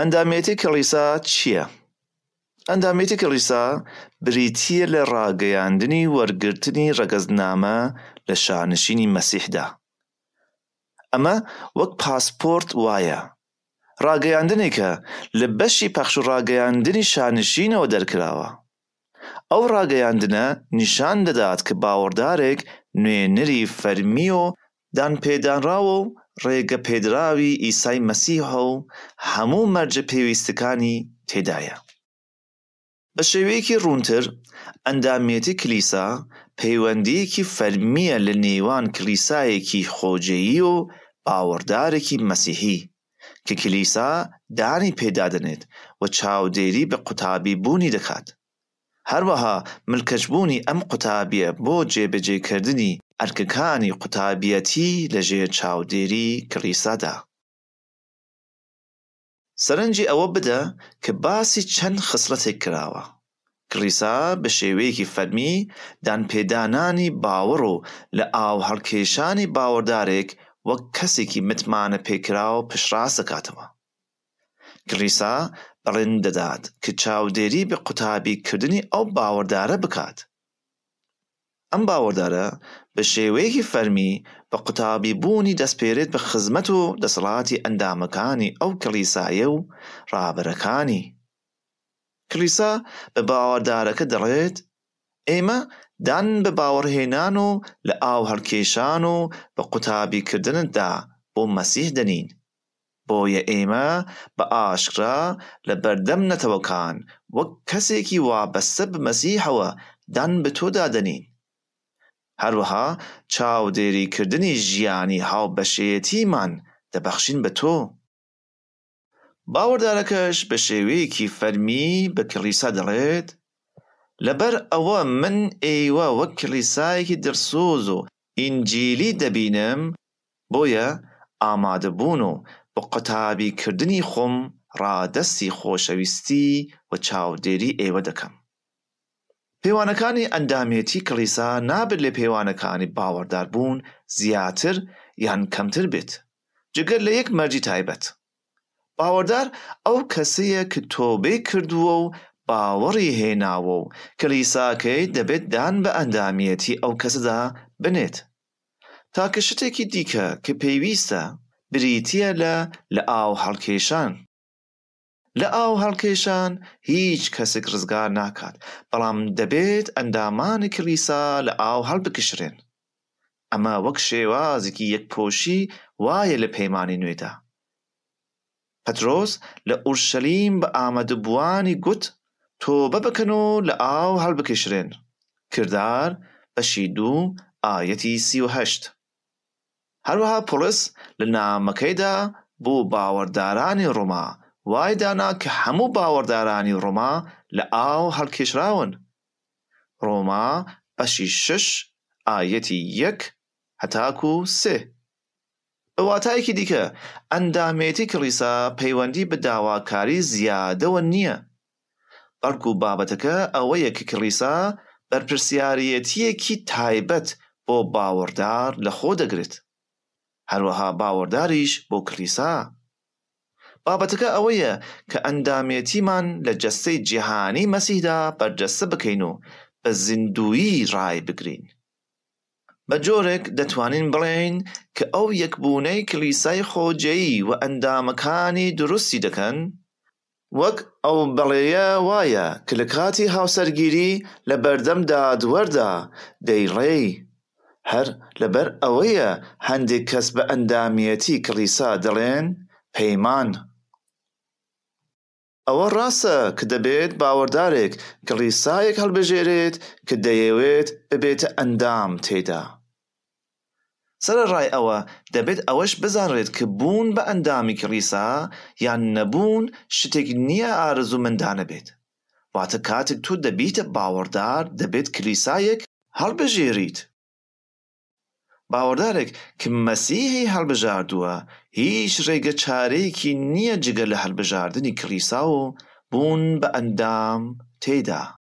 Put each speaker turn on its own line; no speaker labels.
ئەندامێتی کڵیسا چییە؟ ئەندامێتی کڵیسا بریتیە لە ڕاگەیاندنی وەرگرتنی ڕەگەزنامە لە شانشینی مەسیحدا. ئەمە وەک پاسپۆرت وایە، ڕاگەیاندنێکە لە بەشی پەخش و ڕاگەیاندنی شانشینەوە دەرکراوە. ئەو ڕاگەیاندنە نیشان دەدات کە باوەڕدارێک نوێنەری فەرمی و دانپێدانراوە و ڕێگە پێدراوی ئیسای مەسیحە و هەموو مەرجە پێویستەکانی تێدایە. بە شێوەیەکی ڕوونتر، ئەندامێتی کلیسا پەیوەندیەکی فەرمیە لە نێوان کلیسایەکی خۆجێیی و باوەڕدارێکی مەسیحی کە کلیسا دانی پێدادەنێت و چاودێری بە قوتابی بوونی دەکات. هەروەها ملکەچبوونی ئەم قوتابیە بۆ جێبەجێکردنی ئەرکەکانی قوتابیەتی لەژێر چاودێری کلیسادا. سەرنجی ئەوە بدە کە باسی چەند خسڵەتێک کراوە. کلیسا بە شێوەیەکی فەرمی دانپێدانانی باوەڕ و لە ئاو هەڵکێشانی باوەڕدارێک وەک کەسێکی متمانە پێکراوە پشتڕاست دەکاتەوە. کلیسا بەڕێن دەدات کە چاودێری بە قوتابیکردنی ئەو باوەڕدارە بکات. ئەم باوەڕدارە بە شێوەیەکی فەرمی بە قوتابی بوونی دەستپێرێت بە خزمەت و دەسەڵاتی ئەندامەکانی ئەو کلیسایە و ڕابەرەکانی. کلیسا بە باوەڕدارەکە دەڵێت: ئێمە دان بە باوەڕهێنان و لە ئاو هەڵکێشان و بە قوتابیکردنتدا بۆ مەسیح دەنین، بۆیە ئێمە بە ئاشکرا لە بەردەم نەتەوەکان وەک کەسێکی وابەستە بە مەسیحەوە دان بە تۆدا دەنین. هەروەها چاودێریکردنی ژیانی هاوبەشێتیمان دەبەخشین بە تۆ. باوەڕدارەکەش بە شێوەیەکی فەرمی بە کلیسا دەڵێت: لەبەر ئەوە من ئێوە وەک کلیسایەکی دڵسۆز و ئینجیلی دەبینم، بۆیە ئامادەبوون و بە قوتابیکردنی خۆم ڕادەستی خۆشەویستی و چاودێری ئێوە دەکەم. پەیوانەکانی ئەندامێتی کلیسا نابێت لە پەیوانەکانی باوەڕدار بوون زیاتر یان کەمتر بێت، جگەر لە یەک مەرجی تایبەت. باوەڕدار ئەو کەسەیە کە تۆبەی کردووە و باوەڕی هێناوە و کلیساکەی دەبێت دان بە ئەندامێتی ئەو کەسەدا بنێت. تاکە شتێکی دیکە کە پێویستە بریتیە لە ئاو هەڵکێشان. لە ئاو هەڵکێشان هیچ کەسێک ڕزگار ناکات، بەڵام دەبێت ئەندامانی کلیسا لە ئاو هەڵبکشرێن. ئەمە وەک شێوازێکی یەکپۆشی وایە لە پەیمانی نوێدا. پەترۆس لە ئورشەلیم بە ئامادەبووانی گوت: تۆبە بکەن و لە ئاو هەڵبکشرێن. کردار بەشی 2 ئایەتی 38. هەروەها پۆلس لە نامەکەیدا بۆ باوەڕدارانی ڕۆما وای دانا کە هەموو باوەڕدارانی ڕۆما لە ئاو هەڵکێشراون. ڕۆما بەشی 6 ئایەتی 1 هەتاکو 3. بە واتایەکی دیکە ئەندامێتی کلیسا پەیوەندی بە داواکاری زیادەوە نییە، بەڵکو بابەتەکە ئەوەیە کە کلیسا بەرپرسیارەتیەکی تایبەت بۆ باوەڕدار لەخۆ دەگرێت، هەروەها باوەڕداریش بۆ کلیسا. بابەتەکە ئەوەیە کە ئەندامێتیمان لە جەستەی جیهانی مەسیحدا بەرجەستە بکەین و بە زیندوویی ڕای بگرین. بە جۆرێک دەتوانین بڵێین کە ئەو یەکبوونەی کلیسای خۆجێیی و ئەندامەکانی دروستی دەکەن، وەک ئەو بەڵێیە وایە کە لە کاتی هاوسەرگیری لە بەردەم دادوەردا دەیڕێی. هەر لەبەر ئەوەیە هەندێک کەس بە ئەندامێتی کلیسا دەڵێن پەیمان. ئەوە ڕاستە کە دەبێت باوەڕدارێک کلیسایەک هەڵبژێرێت کە دەیەوێت ببێتە ئەندام تێدا. سەرەڕای ئەوە دەبێت ئەوەش بزانرێت کە بوون بە ئەندامی کلیسا یان نەبوون شتێک نییە ئارەزوومەندانە بێت. واتە کاتێک تۆ دەبیتە باوەڕدار دەبێت کلیسایەک هەڵبژێریت. باوەڕدارێک کە مەسیحی هەڵبژاردووە هیچ ڕێگە چارەیەکی نییە جگە لە هەڵبژاردنی کلیسا و بوون بە ئەندام تێدا.